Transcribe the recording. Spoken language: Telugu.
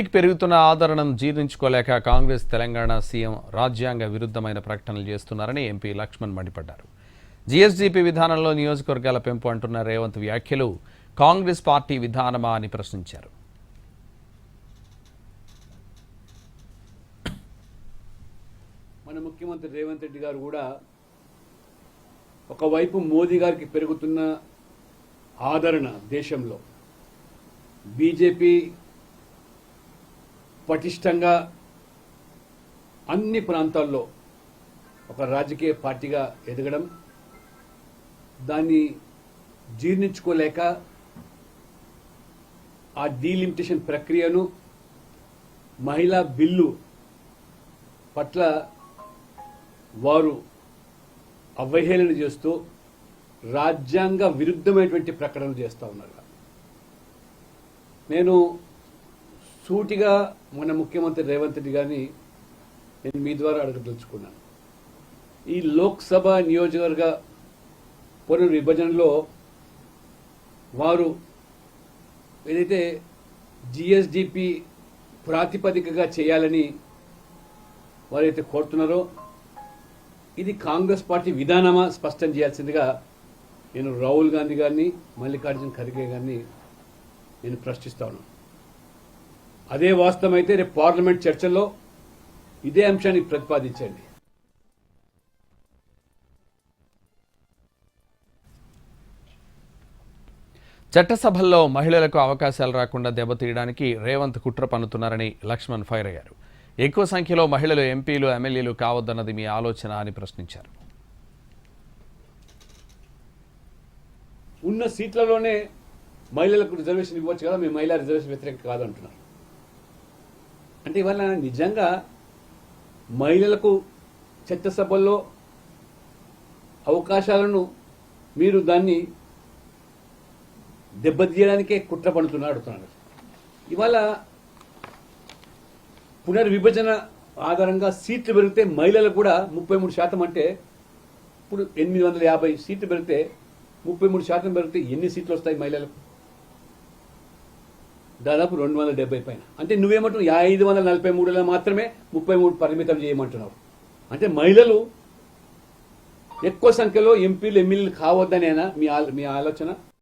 పెరుగుతున్న ఆదరణను జీర్ణించుకోలేక కాంగ్రెస్ తెలంగాణ సీఎం రాజ్యాంగ విరుద్ధమైన ప్రకటనలు చేస్తున్నారని ఎంపీ లక్ష్మణ్ మండిపడ్డారు. జీఎస్డీపీ విధానంలో నియోజకవర్గాల పెంపు అంటున్న రేవంత్ వ్యాఖ్యలు కాంగ్రెస్ పార్టీ విధానమా అని ప్రశ్నించారు. మన ముఖ్యమంత్రి రేవంత్ రెడ్డి గారు కూడా ఒకవైపు మోదీ గారికి పెరుగుతున్న ఆదరణ దేశంలో బీజేపీ పటిష్టంగా అన్ని ప్రాంతాల్లో ఒక రాజకీయ పార్టీగా ఎదగడం, దాన్ని జీర్ణించుకోలేక ఆ డీలిమిటేషన్ ప్రక్రియను మహిళా బిల్లు పట్ల వారు అవహేళన చేస్తూ రాజ్యాంగ విరుద్ధమైనటువంటి ప్రకటనలు చేస్తూ ఉన్నారు. నేను సూటిగా మన ముఖ్యమంత్రి రేవంత్ రెడ్డి గారిని నేను మీ ద్వారా అడగదలుచుకున్నాను. ఈ లోక్సభ నియోజకవర్గ పునర్విభజనలో వారు ఏదైతే జీఎస్డీపీ ప్రాతిపదికగా చేయాలని వారైతే కోరుతున్నారో ఇది కాంగ్రెస్ పార్టీ విధానమా స్పష్టం చేయాల్సిందిగా నేను రాహుల్ గాంధీ గారిని, మల్లికార్జున ఖర్గే గారిని నేను ప్రశ్నిస్తాను. అదే వాస్తవమైతే రేపు పార్లమెంట్ చర్చల్లో ఇదే అంశాన్ని ప్రతిపాదించండి. చట్టసభల్లో మహిళలకు అవకాశాలు రాకుండా దెబ్బతీయడానికి రేవంత్ కుట్ర పన్నుతున్నారని లక్ష్మణ్ ఫైర్ అయ్యారు. ఎక్కువ సంఖ్యలో మహిళలు ఎంపీలు, ఎమ్మెల్యేలు కావద్దన్నది మీ ఆలోచన అని ప్రశ్నించారు. ఉన్న సీట్లలోనే మహిళలకు రిజర్వేషన్ ఇవ్వచ్చు కదా, మీ మహిళా రిజర్వేషన్ వ్యతిరేకం కాదంటున్నారు. అంటే ఇవాళ నిజంగా మహిళలకు చట్టసభల్లో అవకాశాలను మీరు దాన్ని దెబ్బతీయడానికే కుట్ర పడుతున్నారు అడుగుతున్నారు. ఇవాళ పునర్విభజన ఆధారంగా సీట్లు పెరిగితే మహిళలకు కూడా 33% అంటే ఇప్పుడు 850 సీట్లు పెరిగితే 33% పెరిగితే ఎన్ని సీట్లు వస్తాయి మహిళలకు? దాదాపు 270 పైన. అంటే నువ్వేమంటున్నావు 543లో మాత్రమే 33 పరిమితం చేయమంటున్నావు. అంటే మహిళలు ఎక్కువ సంఖ్యలో ఎంపీలు, ఎమ్మెల్యేలు కావద్దనేనా మీ ఆలోచన?